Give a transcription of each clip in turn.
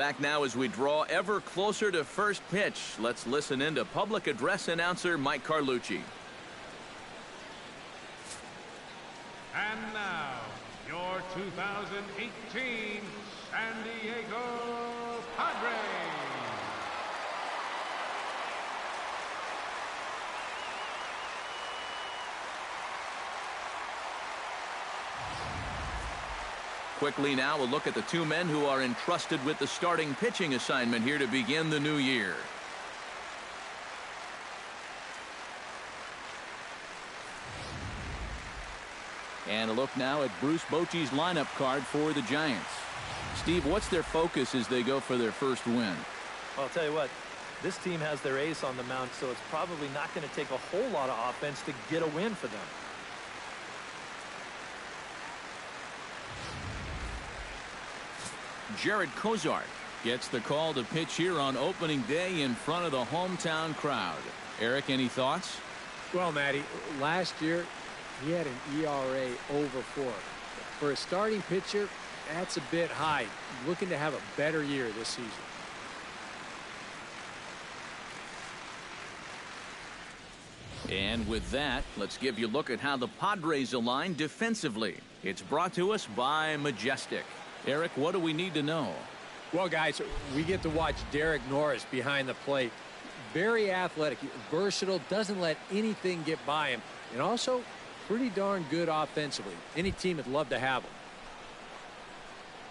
Back now as we draw ever closer to first pitch. Let's listen in to public address announcer Mike Carlucci. And now, your 2018 San Diego Padres. Quickly now, a look at the two men who are entrusted with the starting pitching assignment here to begin the new year. And a look now at Bruce Bochy's lineup card for the Giants. Steve, what's their focus as they go for their first win? Well, I'll tell you what, this team has their ace on the mound, so it's probably not going to take a whole lot of offense to get a win for them. Jared Kozart gets the call to pitch here on opening day in front of the hometown crowd. Eric, any thoughts? Well, Matty, last year he had an ERA over 4. For a starting pitcher, that's a bit high. Looking to have a better year this season. And with that, let's give you a look at how the Padres align defensively. It's brought to us by Majestic. Eric, what do we need to know? Well, guys, we get to watch Derek Norris behind the plate. Very athletic, versatile, doesn't let anything get by him, and also pretty darn good offensively. Any team would love to have him.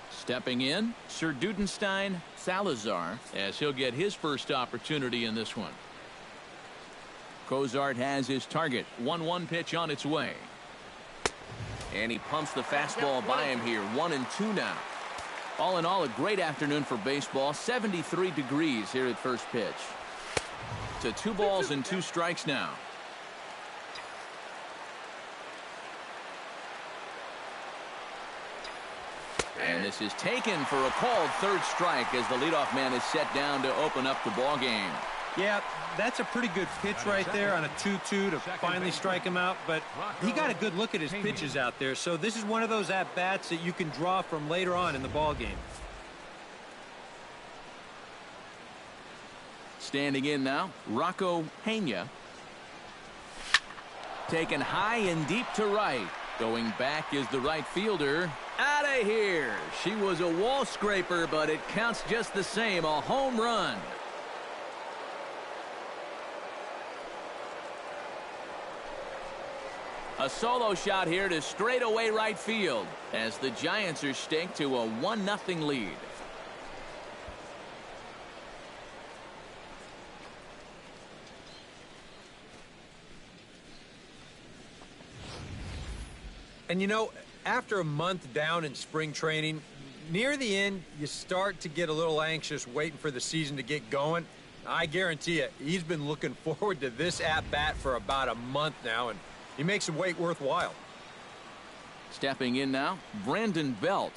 Stepping in, Sir Dudenstein Salazar, as he'll get his first opportunity in this one. Kozart has his target. 1-1 pitch on its way. And he pumps the fastball by him here. 1-2 now. All in all, a great afternoon for baseball. 73 degrees here at first pitch. To 2 balls and 2 strikes now. And this is taken for a called third strike as the leadoff man is set down to open up the ball game. Yeah, that's a pretty good pitch right there on a 2-2 to finally strike him out, but he got a good look at his pitches out there, so this is one of those at-bats that you can draw from later on in the ball game. Standing in now, Rocco Pena. Taken high and deep to right. Going back is the right fielder. Out of here. She was a wall scraper, but it counts just the same. A home run. A solo shot here to straightaway right field as the Giants are staked to a 1-0 lead. And you know, after a month down in spring training, near the end, you start to get a little anxious waiting for the season to get going. I guarantee you, he's been looking forward to this at-bat for about a month now, and he makes the wait worthwhile. Stepping in now, Brandon Belt.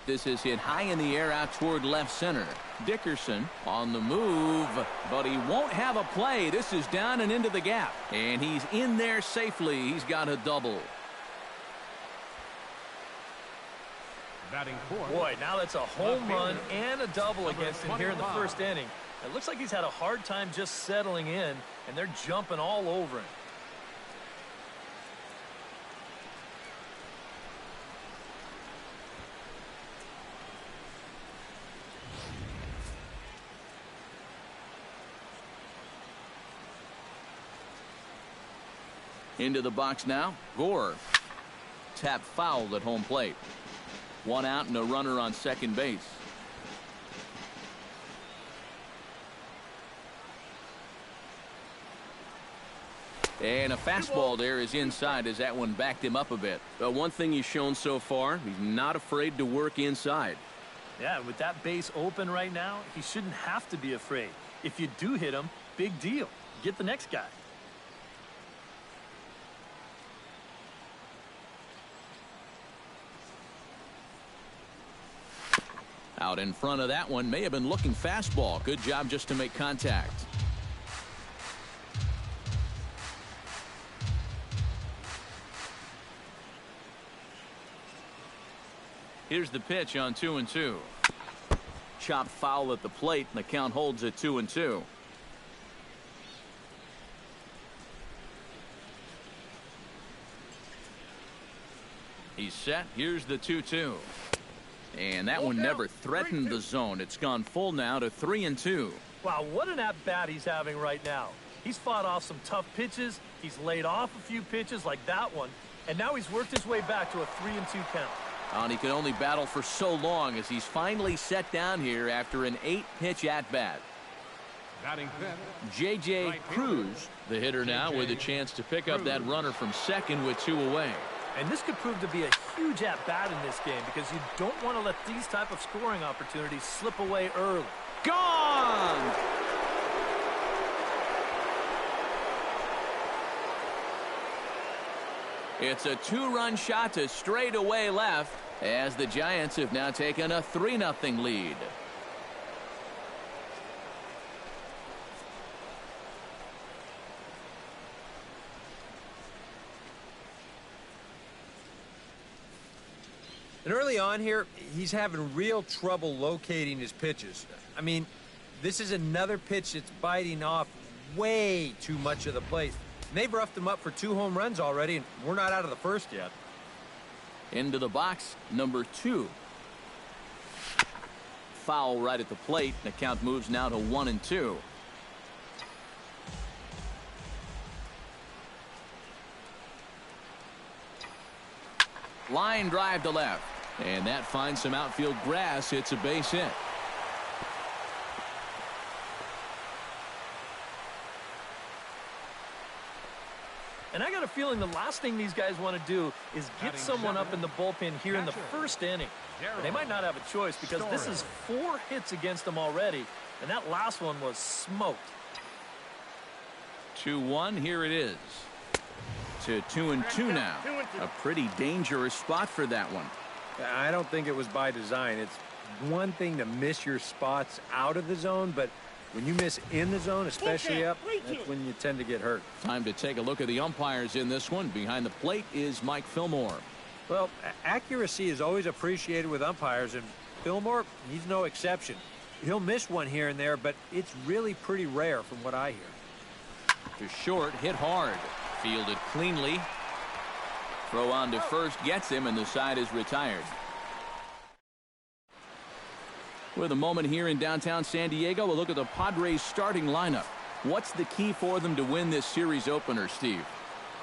This is hit high in the air out toward left center. Dickerson on the move, but he won't have a play. This is down and into the gap, and he's in there safely. He's got a double. Batting fourth. Boy, now that's a home run and a double against him here in the first inning. It looks like he's had a hard time just settling in, and they're jumping all over him. Into the box now, Gore. Tap foul at home plate. 1 out and a runner on second base. And a fastball there is inside as that one backed him up a bit. But one thing he's shown so far, he's not afraid to work inside. Yeah, with that base open right now, he shouldn't have to be afraid. If you do hit him, big deal. Get the next guy. Out in front of that one, may have been looking fastball. Good job just to make contact. Here's the pitch on 2-2. Chopped foul at the plate, and the count holds at 2-2. He's set. Here's the 2-2. And that one never threatened the zone. It's gone full now to 3-2. Wow, what an at-bat he's having right now. He's fought off some tough pitches. He's laid off a few pitches like that one. And now he's worked his way back to a 3-2 count. And he can only battle for so long as he's finally set down here after an 8-pitch at-bat. Batting fifth, J.J. right Cruz, the hitter now, with a chance to pick up that runner from second with 2 away. And this could prove to be a huge at-bat in this game because you don't want to let these type of scoring opportunities slip away early. Gone! It's a 2-run shot to straightaway left as the Giants have now taken a 3-0 lead. And early on here, he's having real trouble locating his pitches. I mean, this is another pitch that's biting off way too much of the plate. And they've roughed him up for 2 home runs already, and we're not out of the first yet. Into the box, number 2. Foul right at the plate. The count moves now to 1-2. Line drive to left. And that finds some outfield grass. It's a base hit. And I got a feeling the last thing these guys want to do is get someone up in the bullpen here in the first inning. And they might not have a choice because this is 4 hits against them already. And that last one was smoked. 2-1. Here it is. To 2-2 now. A pretty dangerous spot for that one. I don't think it was by design. It's one thing to miss your spots out of the zone, but when you miss in the zone, especially up, that's when you tend to get hurt. Time to take a look at the umpires in this one. Behind the plate is Mike Fillmore. Well, accuracy is always appreciated with umpires, and Fillmore, he's no exception. He'll miss one here and there, but it's really pretty rare from what I hear. To short, hit hard. Fielded cleanly. Throw on to first gets him, and the side is retired. With a moment here in downtown San Diego, a look at the Padres starting lineup. What's the key for them to win this series opener, Steve?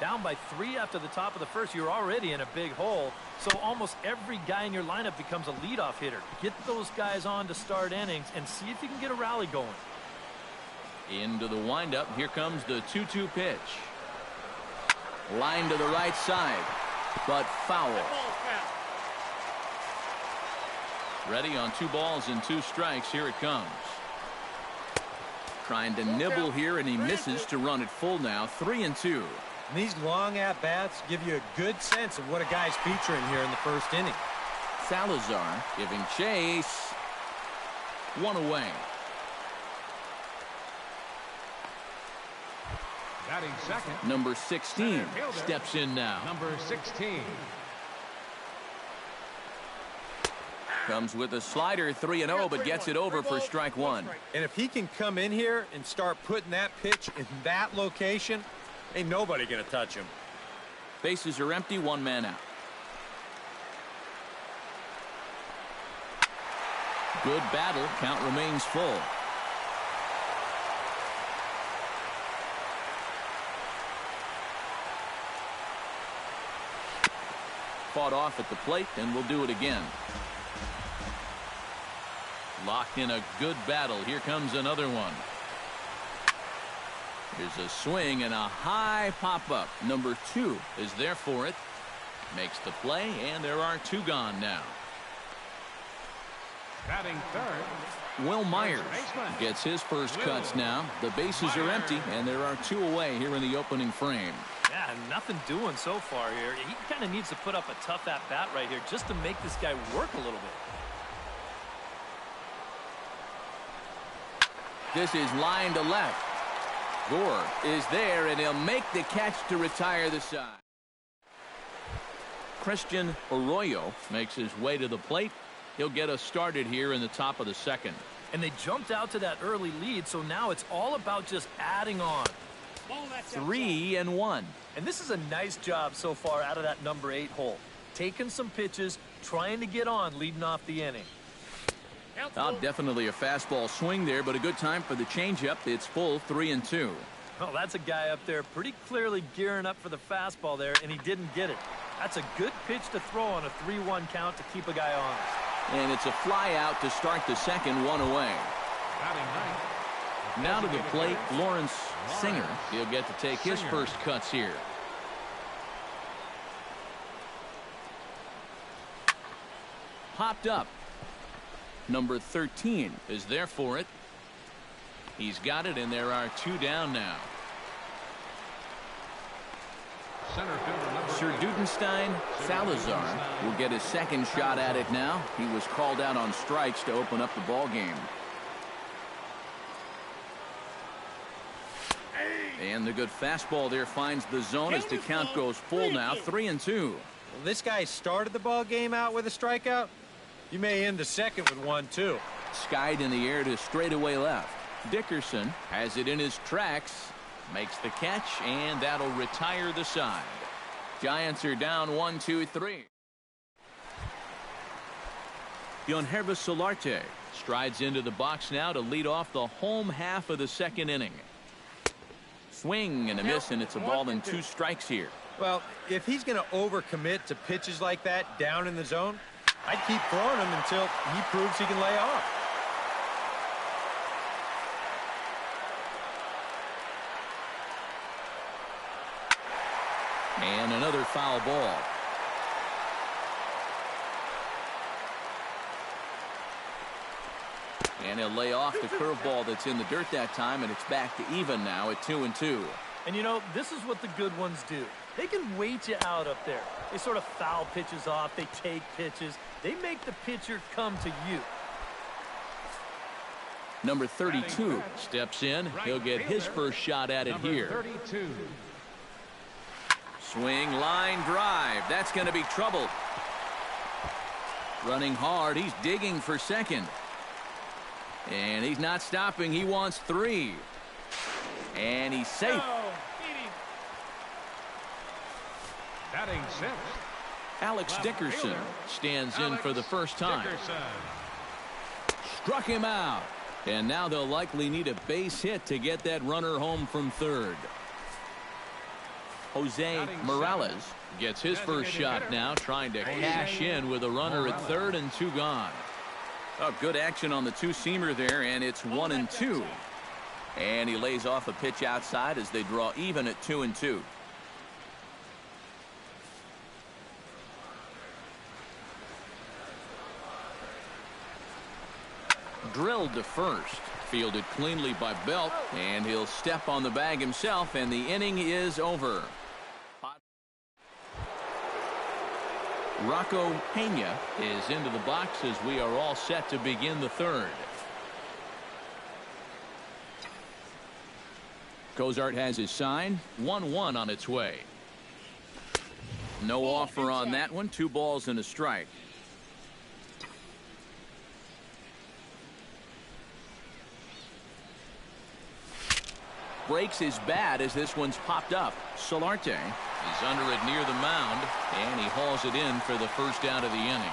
Down by 3 after the top of the first, you're already in a big hole. So almost every guy in your lineup becomes a leadoff hitter. Get those guys on to start innings and see if you can get a rally going. Into the windup. Here comes the 2-2 pitch. Line to the right side, but foul. Ready on 2 balls and 2 strikes. Here it comes. Trying to nibble here, and he misses to run it full now. 3-2. And these long at-bats give you a good sense of what a guy's featuring here in the first inning. Salazar giving chase. 1 away. batting second. Number 16 steps in now. Number 16. Comes with a slider, 3-0, but gets it over for strike 1. And if he can come in here and start putting that pitch in that location, ain't nobody going to touch him. Bases are empty, 1 man out. Good battle. Count remains full. Fought off at the plate, and we'll do it again. Locked in a good battle. Here comes another one. Here's a swing and a high pop-up. Number 2 is there for it. Makes the play, and there are 2 gone now. Batting third. Will Myers gets his first cuts now. The bases are empty, and there are 2 away here in the opening frame. Yeah, nothing doing so far here. He kind of needs to put up a tough at-bat right here just to make this guy work a little bit. This is line to left. Gore is there, and he'll make the catch to retire the side. Christian Arroyo makes his way to the plate. He'll get us started here in the top of the second. And they jumped out to that early lead, so now it's all about just adding on. 3-1. And this is a nice job so far out of that number 8 hole. Taking some pitches, trying to get on, leading off the inning. Definitely a fastball swing there, but a good time for the changeup. It's full 3-2. Oh, that's a guy up there pretty clearly gearing up for the fastball there, and he didn't get it. That's a good pitch to throw on a 3-1 count to keep a guy on. And it's a fly out to start the second, 1 away. Now to the plate, Lawrence Singer. He'll get to take his first cuts here. Popped up. Number 13 is there for it. He's got it, and there are 2 down now. Sir Dudenstein Salazar will get his second shot at it now. He was called out on strikes to open up the ball game. And the good fastball there finds the zone as the count goes full now, 3-2. Well, this guy started the ball game out with a strikeout. You may end the second with one, too. Skied in the air to straightaway left. Dickerson has it in his tracks, makes the catch, and that'll retire the side. Giants are down 1-2-3. Yonhervis Solarte strides into the box now to lead off the home half of the second inning. Swing and a miss, and it's a ball and 2 strikes here. Well, if he's going to overcommit to pitches like that down in the zone, I'd keep throwing him until he proves he can lay off. And another foul ball. And he'll lay off the curveball that's in the dirt that time, and it's back to even now at 2-2. And you know, this is what the good ones do. They can wait you out up there. They sort of foul pitches off. They take pitches. They make the pitcher come to you. Number 32 steps in. He'll get his first shot at it here. 32. Swing, line drive. That's going to be trouble. Running hard. He's digging for second. And he's not stopping. He wants 3. And he's safe. Batting 6. Alex Dickerson stands in for the first time. Struck him out. And now they'll likely need a base hit to get that runner home from third. Jose Morales gets his first shot now, trying to cash in with a runner at third and 2 gone. Oh, good action on the 2-seamer there, and it's 1-2. And he lays off a pitch outside as they draw even at 2-2. Drilled to first. Fielded cleanly by Belt, and he'll step on the bag himself, and the inning is over. Rocco Pena is into the box as we are all set to begin the third. Cozart has his sign. 1-1 on its way. No offer on that one. 2 balls and a strike. Breaks his bat as this one's popped up. Solarte is under it near the mound, and he hauls it in for the first out of the inning.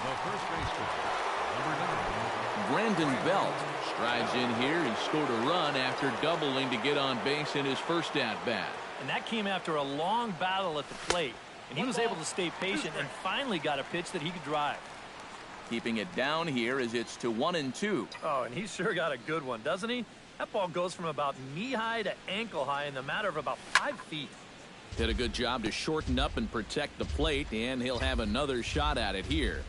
Brandon Belt strides in here. He scored a run after doubling to get on base in his first at-bat. And that came after a long battle at the plate. And he was able to stay patient and finally got a pitch that he could drive. Keeping it down here as it's to 1-2. Oh, and he sure got a good one, doesn't he? That ball goes from about knee-high to ankle-high in the matter of about 5 feet. Did a good job to shorten up and protect the plate, and he'll have another shot at it here.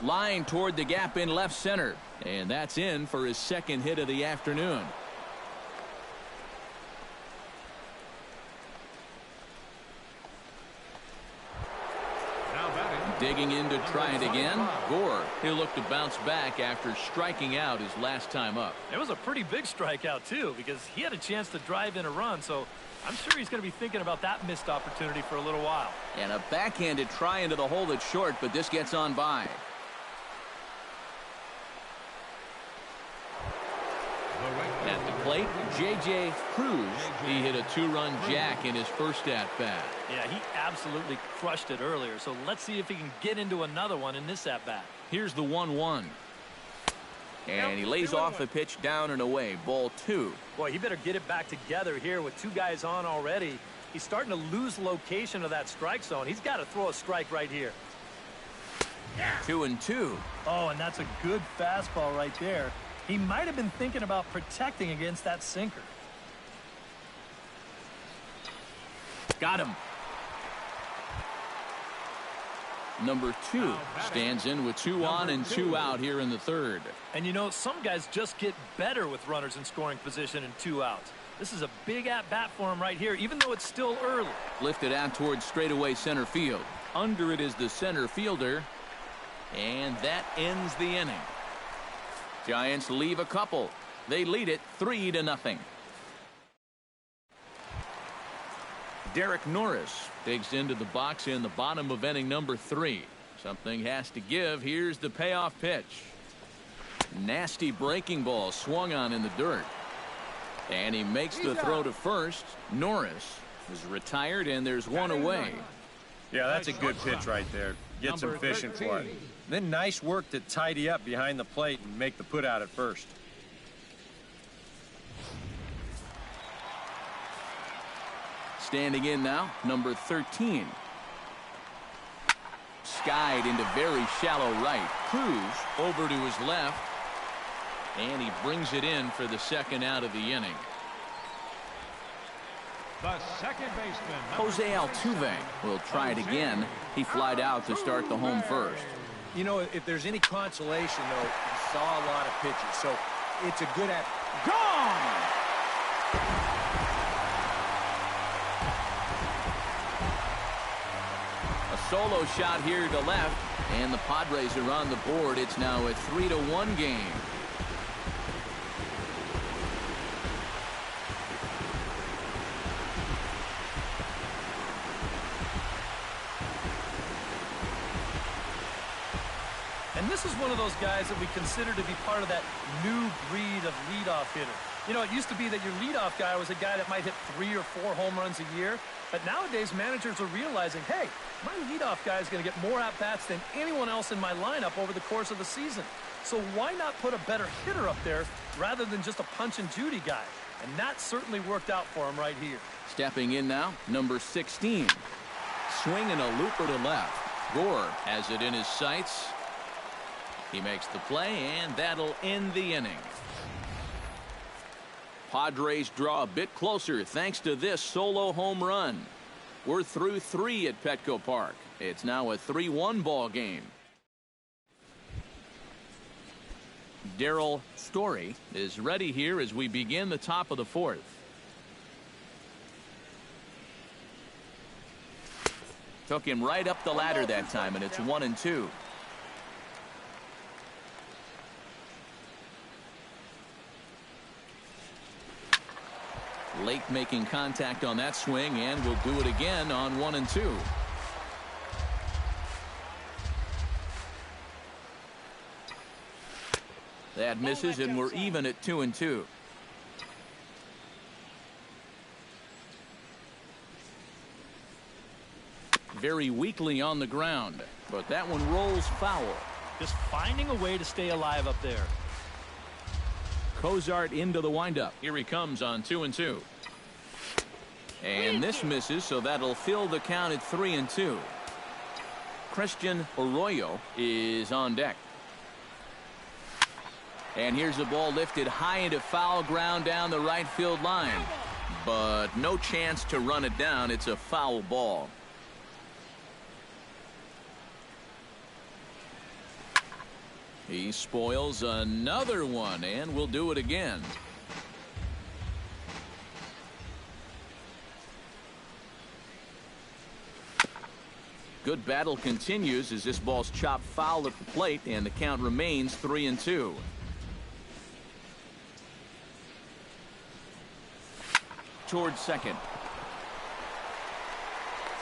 Line toward the gap in left center, and that's in for his second hit of the afternoon. Digging in to try it again. Gore, he'll look to bounce back after striking out his last time up. It was a pretty big strikeout, too, because he had a chance to drive in a run, so I'm sure he's going to be thinking about that missed opportunity for a little while. And a backhanded try into the hole that's short, but this gets on by. At the plate, J.J. Cruz. He hit a 2-run jack in his first at-bat. Yeah, he absolutely crushed it earlier, so let's see if he can get into another one in this at-bat. Here's the 1-1. And he lays off a pitch down and away. Ball 2. Boy, he better get it back together here with 2 guys on already. He's starting to lose location of that strike zone. He's got to throw a strike right here. 2-2. Oh, and that's a good fastball right there. He might have been thinking about protecting against that sinker. Got him. Number 2 stands in with 2 on and 2 out here in the third. And you know, some guys just get better with runners in scoring position and 2 outs. This is a big at-bat for him right here, even though it's still early. Lifted out towards straightaway center field. Under it is the center fielder. And that ends the inning. Giants leave a couple. They lead it 3-0. Derek Norris digs into the box in the bottom of inning number 3. Something has to give. Here's the payoff pitch. Nasty breaking ball swung on in the dirt. And he makes the throw to first. Norris is retired, and there's 1 away. Yeah, that's a good pitch right there. Gets him fishing for it. Then nice work to tidy up behind the plate and make the put out at first. Standing in now, number 13. Skied into very shallow right. Cruz over to his left. And he brings it in for the second out of the inning. The second baseman, Jose Altuve will try it again. He flied out to start the home first. You know, if there's any consolation, though, he saw a lot of pitches, so it's a good at. Gone! A solo shot here to left, and the Padres are on the board. It's now a 3-1 game. And this is one of those guys that we consider to be part of that new breed of leadoff hitter. You know, it used to be that your leadoff guy was a guy that might hit 3 or 4 home runs a year. But nowadays, managers are realizing, hey, my leadoff guy is going to get more at-bats than anyone else in my lineup over the course of the season. So why not put a better hitter up there rather than just a punch-and-Judy guy? And that certainly worked out for him right here. Stepping in now, number 16. Swinging a looper to left. Gore has it in his sights. He makes the play, and that'll end the inning. Padres draw a bit closer thanks to this solo home run. We're through 3 at Petco Park. It's now a 3-1 ball game. Darryl Story is ready here as we begin the top of the 4th. Took him right up the ladder that time, and it's 1-2. Lake making contact on that swing, and will do it again on 1-2. That misses, and we're even at 2-2. Very weakly on the ground, but that one rolls foul. Just finding a way to stay alive up there. Cozart into the windup. Here he comes on 2-2. And this misses, so that'll fill the count at 3-2. Christian Arroyo is on deck. And here's a ball lifted high into foul ground down the right field line. But no chance to run it down. It's a foul ball. He spoils another one, and will do it again. Good battle continues as this ball's chopped foul at the plate, and the count remains 3-2. Towards second.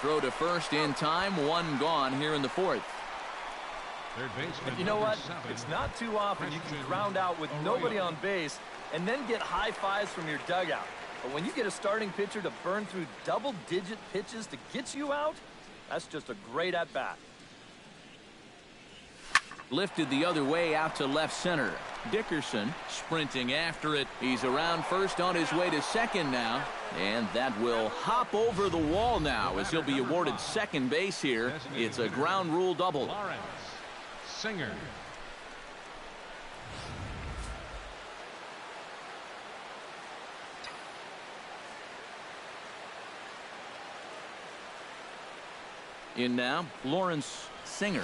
Throw to first in time. One gone here in the fourth. Third baseman. You know what? #7. It's not too often you can ground out with nobody on base and then get high fives from your dugout. But when you get a starting pitcher to burn through double-digit pitches to get you out, that's just a great at-bat. Lifted the other way out to left center. Dickerson sprinting after it. He's around first on his way to second now. And that will hop over the wall now as he'll be awarded second base here. It's a ground rule double. Lawrence Singer. In now, Lawrence Singer.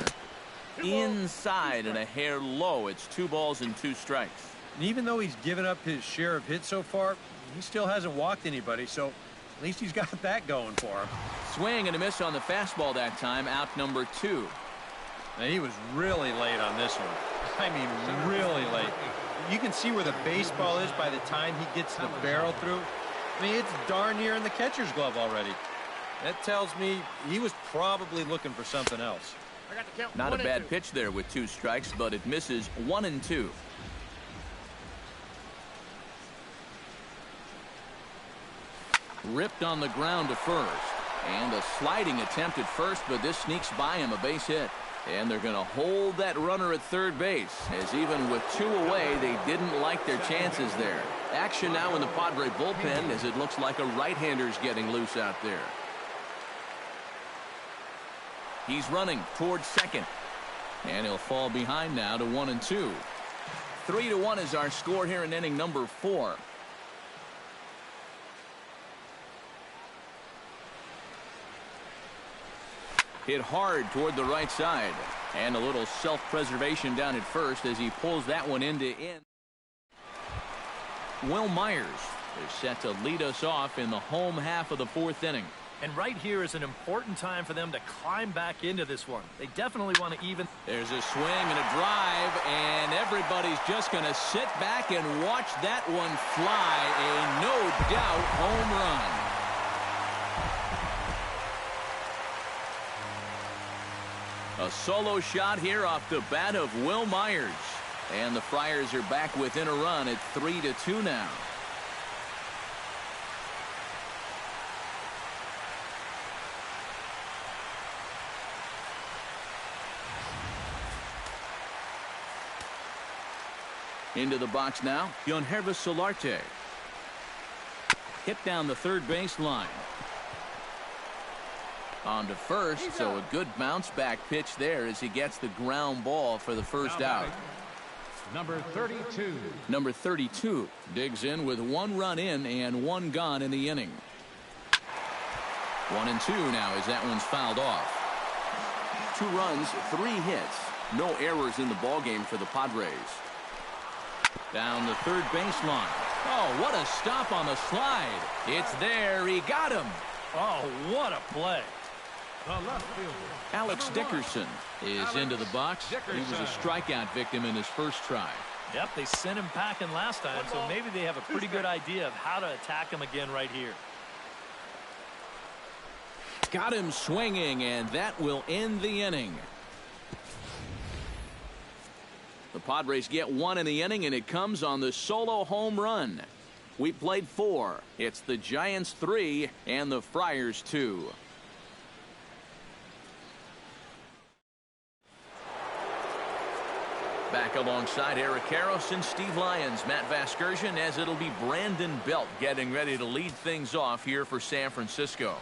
Inside and a hair low. It's 2 balls and 2 strikes. And even though he's given up his share of hits so far, he still hasn't walked anybody, so at least he's got that going for him. Swing and a miss on the fastball that time. Out number 2. And he was really late on this one. I mean, really late. You can see where the baseball is by the time he gets the barrel through. I mean, it's darn near in the catcher's glove already. That tells me he was probably looking for something else. Not a bad pitch there with 2 strikes, but it misses 1-2. Ripped on the ground to first. And a sliding attempt at first, but this sneaks by him, a base hit. And they're going to hold that runner at third base, as even with 2 away, they didn't like their chances there. Action now in the Padre bullpen as it looks like a right-hander's getting loose out there. He's running towards second. And he'll fall behind now to 1-2. 3-1 is our score here in inning number 4. Hit hard toward the right side. And a little self-preservation down at first as he pulls that one into in. Will Myers is set to lead us off in the home half of the 4th inning. And right here is an important time for them to climb back into this one. They definitely want to even. There's a swing and a drive, and everybody's just going to sit back and watch that one fly. A no-doubt home run. A solo shot here off the bat of Will Myers. And the Friars are back within a run at 3-2 now. Into the box now, Yonhervis Solarte. Hit down the third base line. On to first, so a good bounce back pitch there as he gets the ground ball for the first out. Number 32. Number 32 digs in with 1 run in and 1 gone in the inning. 1-2 now as that one's fouled off. 2 runs, 3 hits. No errors in the ballgame for the Padres. Down the third baseline. Oh, what a stop on the slide. It's there. He got him. Oh, what a play. The left fielder. Alex Dickerson is into the box. He was a strikeout victim in his first try. Yep, they sent him packing last time, so maybe they have a pretty good idea of how to attack him again right here. Got him swinging, and that will end the inning. The Padres get 1 in the inning, and it comes on the solo home run. We played 4. It's the Giants 3 and the Friars 2. Back alongside Eric Karros and Steve Lyons, Matt Vasgersian, as it'll be Brandon Belt getting ready to lead things off here for San Francisco.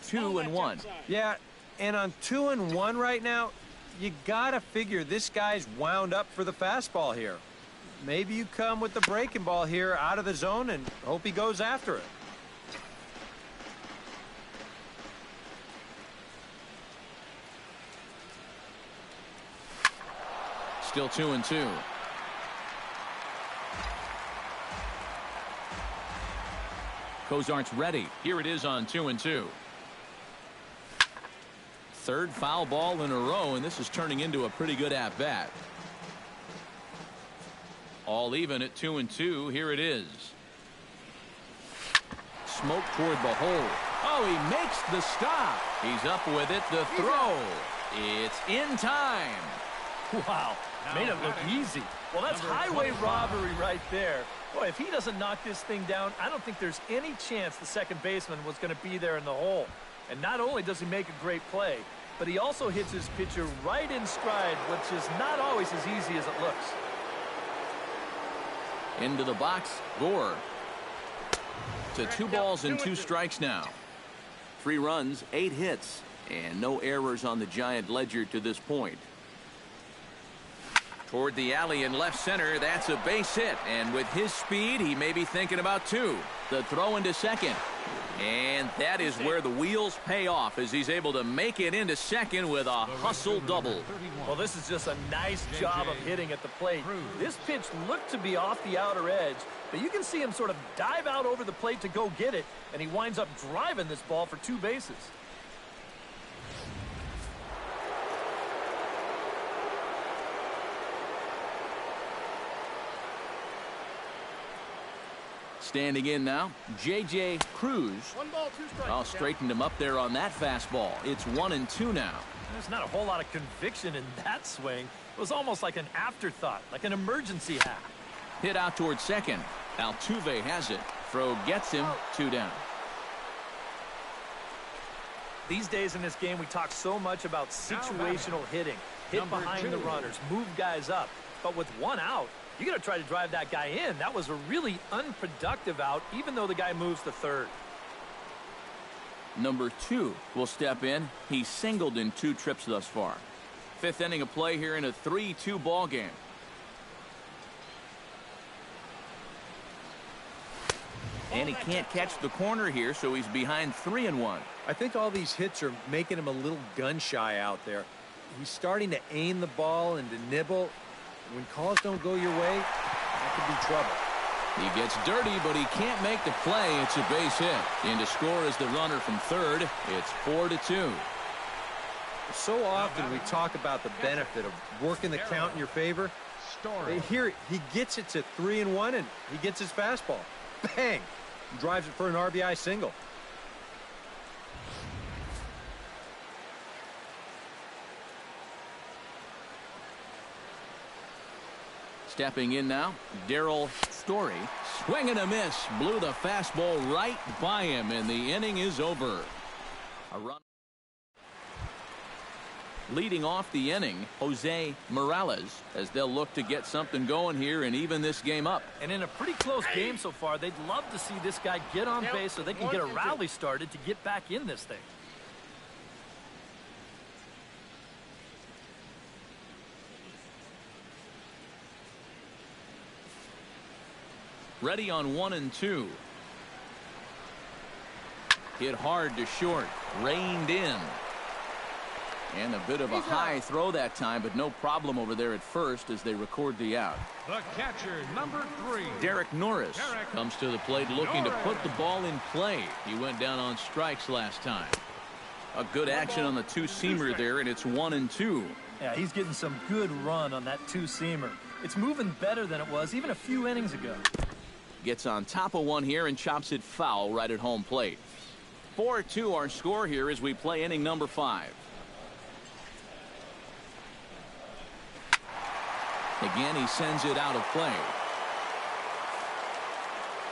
Two and one. Yeah, and on 2-1 right now, you gotta figure this guy's wound up for the fastball here. Maybe you come with the breaking ball here out of the zone and hope he goes after it. Still 2-2. Cozart's ready. Here it is on 2-2. Third foul ball in a row, and this is turning into a pretty good at-bat. All even at 2-2. Here it is. Smoke toward the hole. Oh, he makes the stop. He's up with it. The throw. It's in time. Wow, made it look easy. Well, that's highway robbery right there. Boy, if he doesn't knock this thing down, I don't think there's any chance the second baseman was going to be there in the hole. And not only does he make a great play, but he also hits his pitcher right in stride, which is not always as easy as it looks. Into the box, Gore. To 2 balls and 2 strikes now. 3 runs, 8 hits, and no errors on the Giant ledger to this point. Toward the alley in left center, that's a base hit, and with his speed, he may be thinking about 2. The throw into second, and that is where the wheels pay off as he's able to make it into second with a hustle double. Well, this is just a nice job of hitting at the plate. This pitch looked to be off the outer edge, but you can see him sort of dive out over the plate to go get it, and he winds up driving this ball for 2 bases. Standing in now, J.J. Cruz. 1 ball, 2 strikes. I'll straighten him up there on that fastball. It's 1-2 now. There's not a whole lot of conviction in that swing. It was almost like an afterthought, like an emergency hack. Hit out towards second. Altuve has it. Throw gets him. 2 down. These days in this game, we talk so much about situational hitting. Hit behind the runners, move guys up. But with 1 out, you got to try to drive that guy in. That was a really unproductive out, even though the guy moves to third. Number 2 will step in. He's singled in 2 trips thus far. 5th inning of play here in a 3-2 ball game. And he can't catch the corner here, so he's behind 3-1. I think all these hits are making him a little gun-shy out there. He's starting to aim the ball and to nibble. When calls don't go your way, that could be trouble. He gets dirty, but he can't make the play. It's a base hit. In to score is the runner from third. It's 4-2. So often we talk about the benefit of working the count in your favor. Here, he gets it to 3-1, and he gets his fastball. Bang! Drives it for an RBI single. Stepping in now, Darryl Story. Swing and a miss. Blew the fastball right by him, and the inning is over. A run. Leading off the inning, Jose Morales, as they'll look to get something going here and even this game up. And in a pretty close game so far, they'd love to see this guy get on base so they can get a rally started to get back in this thing. Ready on 1-2. Hit hard to short. Reined in. And a bit of a high throw that time, but no problem over there at first as they record the out. The catcher, number 3. Derek Norris comes to the plate looking to put the ball in play. He went down on strikes last time. A good action on the 2-seamer there, and it's 1-2. Yeah, he's getting some good run on that 2-seamer. It's moving better than it was even a few innings ago. Gets on top of one here and chops it foul right at home plate. 4-2 our score here as we play inning number 5. Again, he sends it out of play.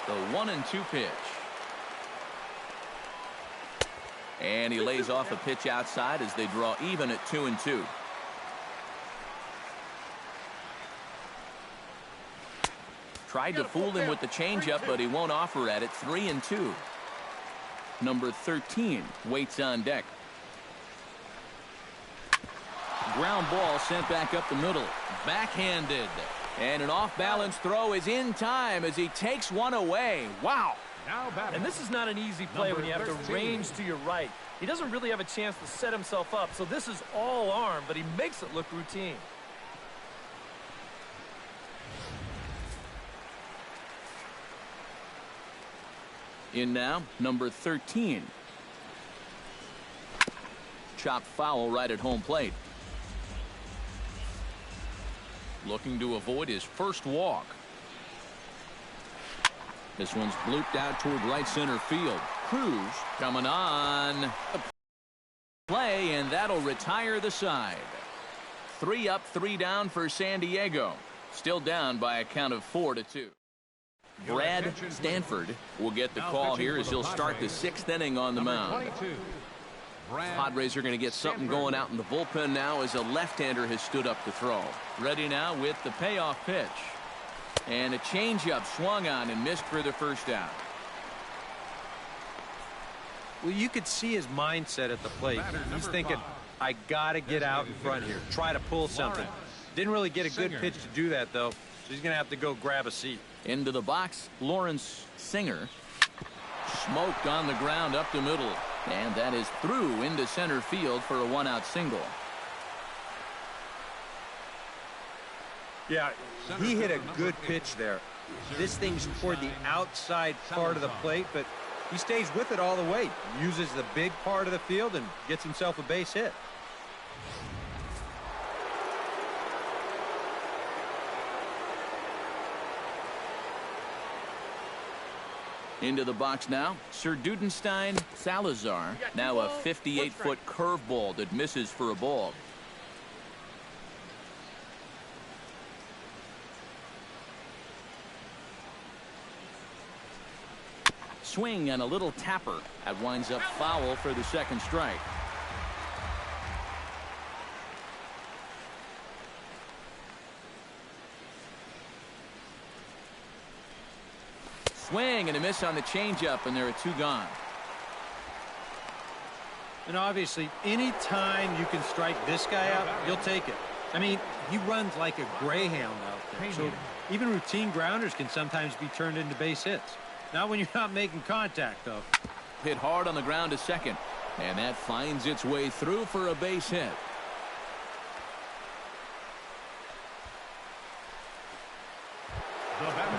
The 1-2 pitch. And he lays off a pitch outside as they draw even at 2-2. Tried to fool him with the changeup, but he won't offer at it. 3-2. Number 13 waits on deck. Ground ball sent back up the middle. Backhanded. And an off-balance throw is in time as he takes one away. Wow. And this is not an easy play when you have to range to your right. He doesn't really have a chance to set himself up, so this is all arm, but he makes it look routine. In now, number 13. Chopped foul right at home plate. Looking to avoid his first walk. This one's blooped out toward right center field. Cruz coming on. Play, and that'll retire the side. 3 up, 3 down for San Diego. Still down by a count of 4-2. Brad Stanford will get the call here as he'll start the 6th inning on the mound. Padres are going to get something going out in the bullpen now as a left-hander has stood up to throw. Ready now with the payoff pitch. And a changeup swung on and missed for the first out. Well, you could see his mindset at the plate. He's thinking, I got to get out in front here, try to pull something. Didn't really get a good pitch to do that, though, so he's going to have to go grab a seat. Into the box, Lawrence Singer. Smoked on the ground up the middle. And that is through into center field for a 1-out single. Yeah, he hit a good pitch there. This thing's toward the outside part of the plate, but he stays with it all the way. Uses the big part of the field and gets himself a base hit. Into the box now, Sir Dudenstein Salazar. Now a 58-foot curveball that misses for a ball. Swing and a little tapper. That winds up foul for the second strike. Swing and a miss on the changeup, and there are 2 gone. And obviously, any time you can strike this guy out, you'll take it. I mean, he runs like a greyhound out there. So even routine grounders can sometimes be turned into base hits. Not when you're not making contact, though. Hit hard on the ground to second. And that finds its way through for a base hit.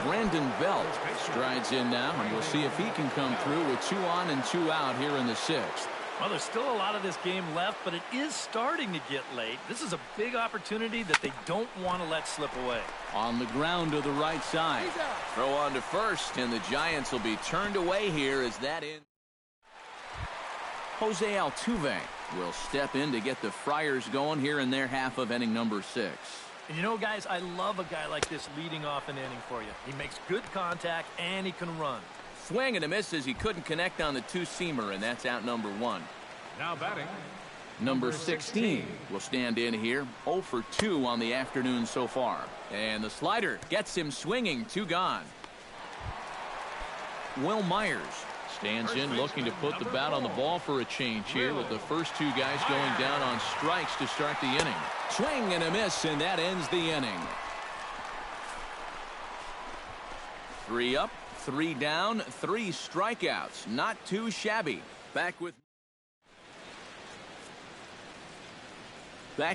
Brandon Belt strides in now, and we'll see if he can come through with 2 on and 2 out here in the 6th. Well, there's still a lot of this game left, but it is starting to get late. This is a big opportunity that they don't want to let slip away. On the ground to the right side. Throw on to first, and the Giants will be turned away here as that in. Jose Altuve will step in to get the Friars going here in their half of inning number 6. And you know, guys, I love a guy like this leading off an inning for you. He makes good contact, and he can run. Swing and a miss as he couldn't connect on the 2-seamer, and that's out number 1. Now batting. Number 16 will stand in here. 0 for 2 on the afternoon so far. And the slider gets him swinging. 2 gone. Will Myers stands in looking to put the bat on the ball for a change here with the first 2 guys going down on strikes to start the inning. Swing and a miss, and that ends the inning. 3 up, 3 down, 3 strikeouts. Not too shabby. Back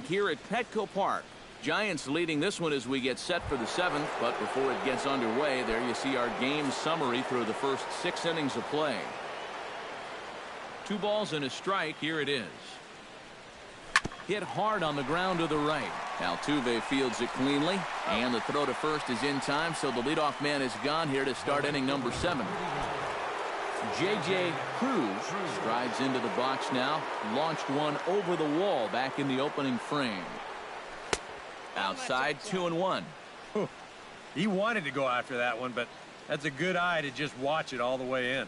here at Petco Park. Giants leading this one as we get set for the 7th, but before it gets underway, there you see our game summary through the first 6 innings of play. 2 balls and a strike. Here it is. Hit hard on the ground to the right. Altuve fields it cleanly, and the throw to first is in time, so the leadoff man is gone here to start inning number 7. J.J. Cruz strides into the box now. Launched one over the wall back in the opening frame. Outside, 2-1. He wanted to go after that one, but that's a good eye to just watch it all the way in.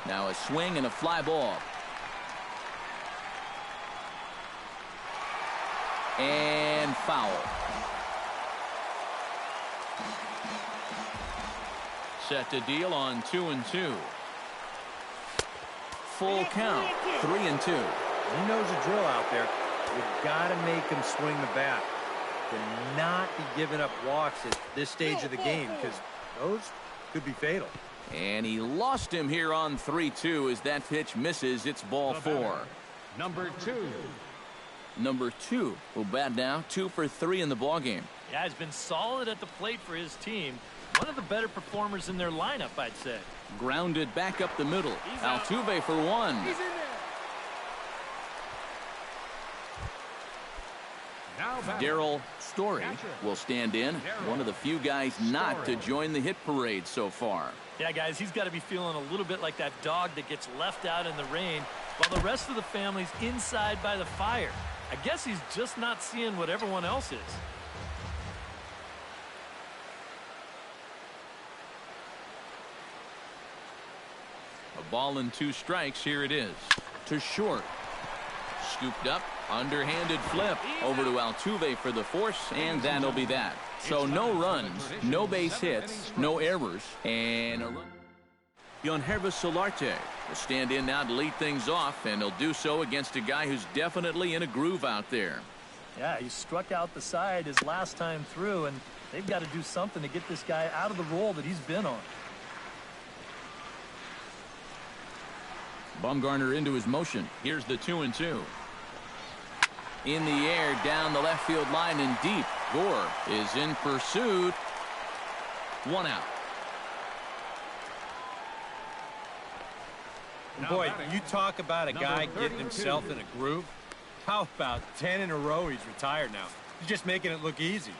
Now a swing and a fly ball. And foul. Set to deal on 2-2. Full count, 3-2. He knows the drill out there. You've got to make him swing the bat. Cannot be giving up walks at this stage of the game, because those could be fatal. And he lost him here on 3-2 as that pitch misses. It's ball 4. Number 2. Number 2 will bat now. 2 for 3 in the ballgame. Yeah, he's been solid at the plate for his team. One of the better performers in their lineup, I'd say. Grounded back up the middle. Altuve for one. He's in there. Now batting. Darryl Story will stand in. One of the few guys not to join the hit parade so far. Yeah, guys, he's got to be feeling a little bit like that dog that gets left out in the rain while the rest of the family's inside by the fire. I guess he's just not seeing what everyone else is. A ball and 2 strikes. Here it is. To short. Scooped up. Underhanded flip. Over to Altuve for the force, and that'll be that. So no runs, no base hits, no errors, and a run. Yonhervis Solarte will stand in now to lead things off, and he'll do so against a guy who's definitely in a groove out there. Yeah, he struck out the side his last time through, and they've got to do something to get this guy out of the role that he's been on. Bumgarner into his motion. Here's the 2-2. In the air, down the left field line and deep. Gore is in pursuit. 1 out. Boy, you talk about a guy getting himself in a groove. How about 10 in a row he's retired now? He's just making it look easy.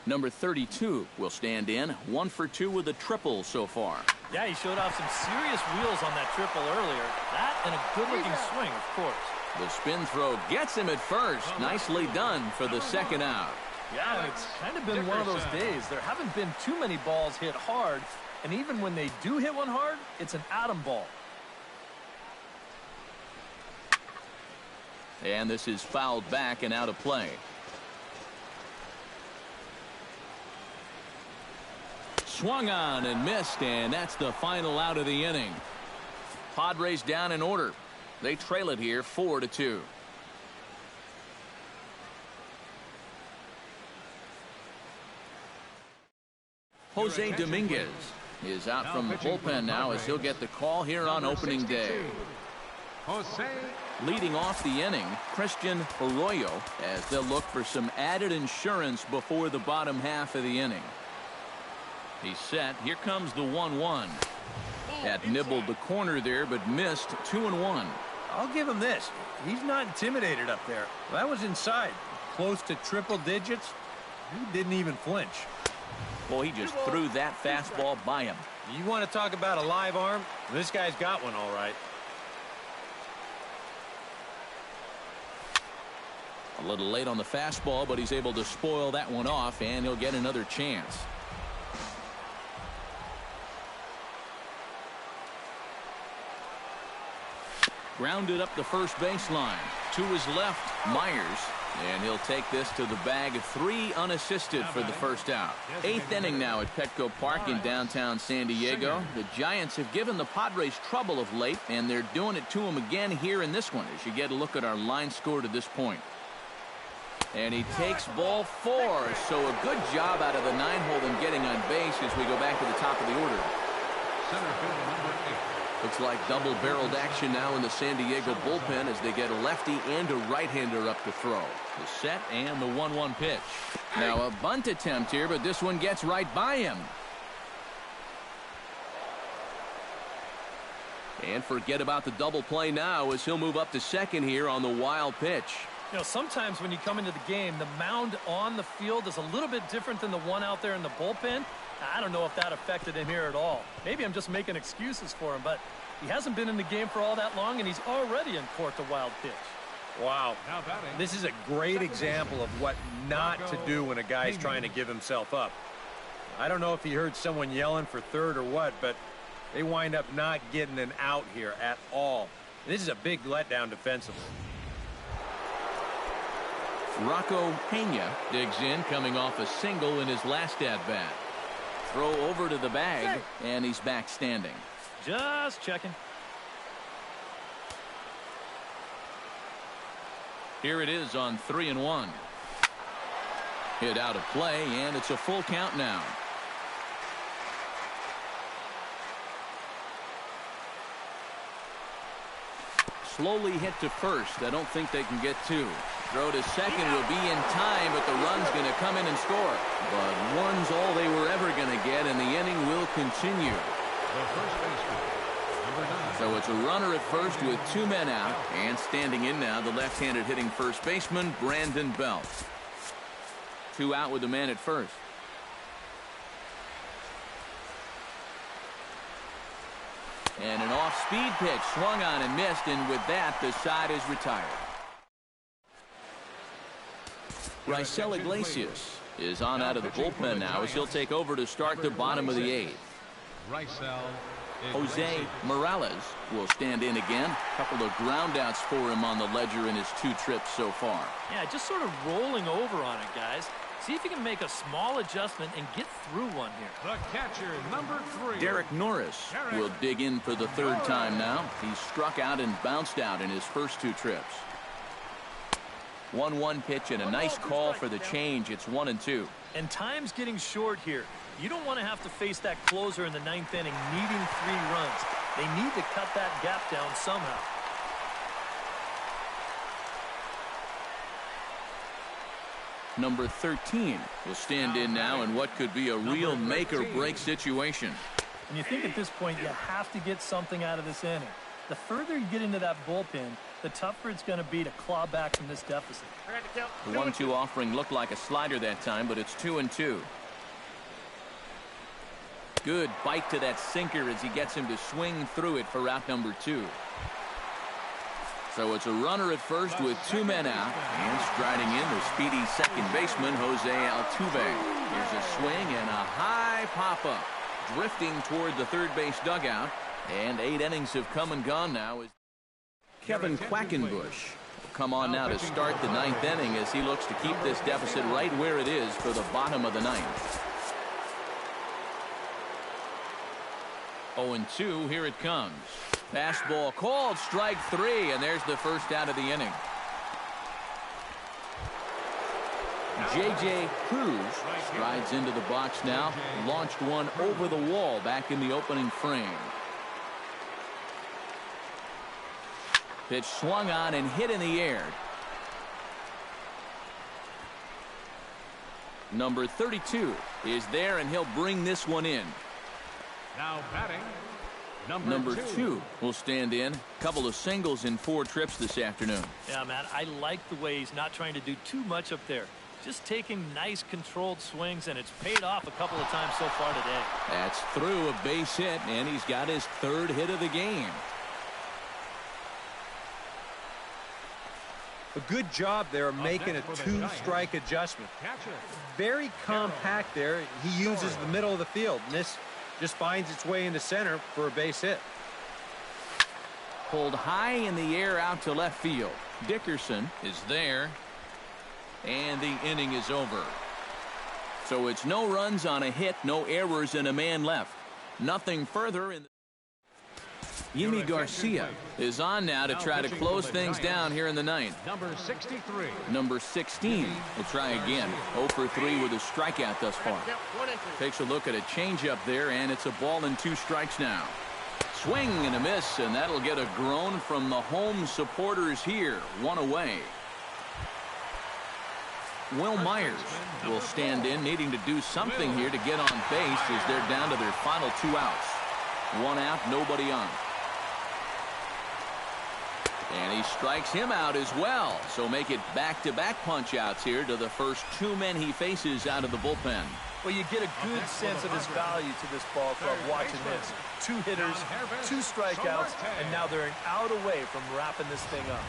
Number 32 will stand in. 1 for 2 with a triple so far. Yeah, he showed off some serious wheels on that triple earlier. That and a good-looking swing, of course. The spin throw gets him at first. Nicely done for the 2nd out. Yeah, it's kind of been one of those days. There haven't been too many balls hit hard, and even when they do hit one hard, it's an atom ball. And this is fouled back and out of play. Swung on and missed, and that's the final out of the inning. Padres down in order. They trail it here 4-2. Jose Dominguez is out from the bullpen now as he'll get the call here on opening day. Jose. Leading off the inning, Christian Arroyo, as they'll look for some added insurance before the bottom half of the inning. He's set. Here comes the 1-1. That nibbled the corner there, but missed. 2-1. I'll give him this. He's not intimidated up there. That was inside. Close to triple digits. He didn't even flinch. Well, he just threw that fastball by him. You want to talk about a live arm? This guy's got one all right. A little late on the fastball, but he's able to spoil that one off, and he'll get another chance. Grounded up the first baseline. To his left, Myers. And he'll take this to the bag. 3 unassisted for the first out. 8th inning now at Petco Park in downtown San Diego. The Giants have given the Padres trouble of late, and they're doing it to them again here in this one as you get a look at our line score to this point. And he takes ball 4. So a good job out of the 9-hole in getting on base as we go back to the top of the order. Center field number 8. Looks like double-barreled action now in the San Diego bullpen as they get a lefty and a right-hander up to throw. The set and the 1-1 pitch. Now a bunt attempt here, but this one gets right by him. And forget about the double play now as he'll move up to second here on the wild pitch. You know, sometimes when you come into the game, the mound on the field is a little bit different than the one out there in the bullpen. I don't know if that affected him here at all. Maybe I'm just making excuses for him, but he hasn't been in the game for all that long, and he's already in court to wild pitch. Wow. This is a great example of what not to do when a guy's trying to give himself up. I don't know if he heard someone yelling for third or what, but they wind up not getting an out here at all. This is a big letdown defensively. Rocco Pena digs in, coming off a single in his last at-bat. Throw over to the bag, and he's back standing. Just checking. Here it is on 3-1. Hit out of play, and it's a full count now. Slowly hit to first. I don't think they can get 2. throw to second will be in time, but the run's going to come in and score. But one's all they were ever going to get, and the inning will continue. The first baseman, number 9. So it's a runner at first with 2 men out, and standing in now, the left-handed hitting first baseman, Brandon Belt. 2 out with the man at first. And an off-speed pitch swung on and missed, and with that, the side is retired. Raisel Iglesias is on out of the bullpen now as he'll take over to start the bottom of the 8th. Raisel Jose Morales will stand in again. A couple of groundouts for him on the ledger in his 2 trips so far. Yeah, just sort of rolling over on it, guys. See if you can make a small adjustment and get through one here. The catcher, number 3. Derek Norris will dig in for the 3rd time now. He struck out and bounced out in his first 2 trips. 1-1 pitch and a nice call for the change. It's 1-2. And time's getting short here. You don't want to have to face that closer in the 9th inning needing 3 runs. They need to cut that gap down somehow. Number 13 will stand in now in what could be a real make-or-break situation. And you think at this point you have to get something out of this inning. The further you get into that bullpen, the tougher it's going to be to claw back from this deficit. The 1-2 offering looked like a slider that time, but it's 2-2. Good bite to that sinker as he gets him to swing through it for out number 2. So it's a runner at first with 2 men out, and striding in the speedy second baseman, Jose Altuve. Here's a swing and a high pop-up, drifting toward the 3rd base dugout, and 8 innings have come and gone now. Kevin Quackenbush will come on now to start the 9th inning as he looks to keep this deficit right where it is for the bottom of the 9th. 0-2, here it comes. Fastball called, strike 3, and there's the first out of the inning. J.J. Cruz strides into the box now, launched one over the wall back in the opening frame. Pitch swung on and hit in the air. Number 32 is there, and he'll bring this one in. Now batting, Number 2 will stand in. A couple of singles in 4 trips this afternoon. Yeah, Matt, I like the way he's not trying to do too much up there. Just taking nice controlled swings, and it's paid off a couple of times so far today. That's through a base hit, and he's got his 3rd hit of the game. A good job there of making a 2-strike adjustment. Very compact there. He uses the middle of the field, and this just finds its way into center for a base hit. Pulled high in the air out to left field. Dickerson is there, and the inning is over. So it's no runs on a hit, no errors, and a man left. Nothing further in the... Yimi Garcia is on now to try to close things down here in the 9th. number 63. Number 16 will try again. 0 for 3 with a strikeout thus far. Takes a look at a changeup there, and it's a ball and 2 strikes now. Swing and a miss, and that'll get a groan from the home supporters here. 1 away. Will Myers will stand in, needing to do something here to get on base as they're down to their final 2 outs. 1 out, nobody on. And he strikes him out as well. So make it back-to-back punch-outs here to the first 2 men he faces out of the bullpen. Well, you get a good sense of his value to this ball club watching this. 2 hitters, 2 strikeouts, and now they're an out away from wrapping this thing up.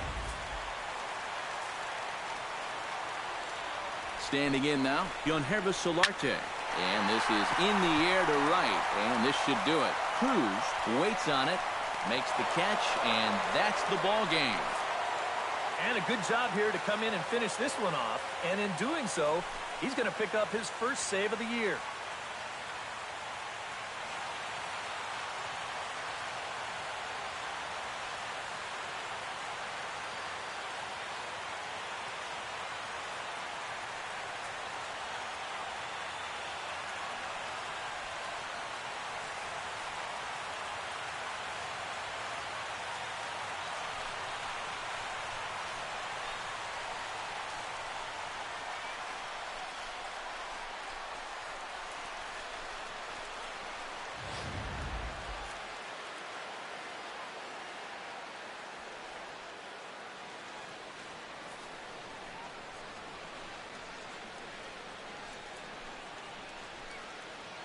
Standing in now, Yonhervis Solarte. And this is in the air to right, and this should do it. Cruz waits on it, makes the catch, and that's the ball game. And a good job here to come in and finish this one off. And in doing so, he's going to pick up his first save of the year.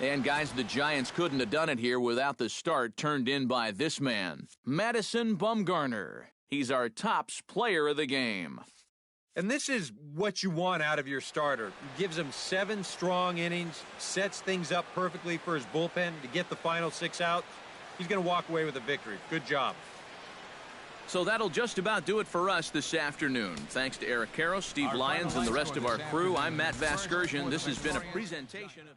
And guys, the Giants couldn't have done it here without the start turned in by this man, Madison Bumgarner. He's our tops player of the game. And this is what you want out of your starter. He gives him 7 strong innings, sets things up perfectly for his bullpen to get the final 6 outs. He's going to walk away with a victory. Good job. So that'll just about do it for us this afternoon. Thanks to Eric Karros, Steve Lyons, and the rest of our crew. I'm Matt Vasgersian. This has been a presentation of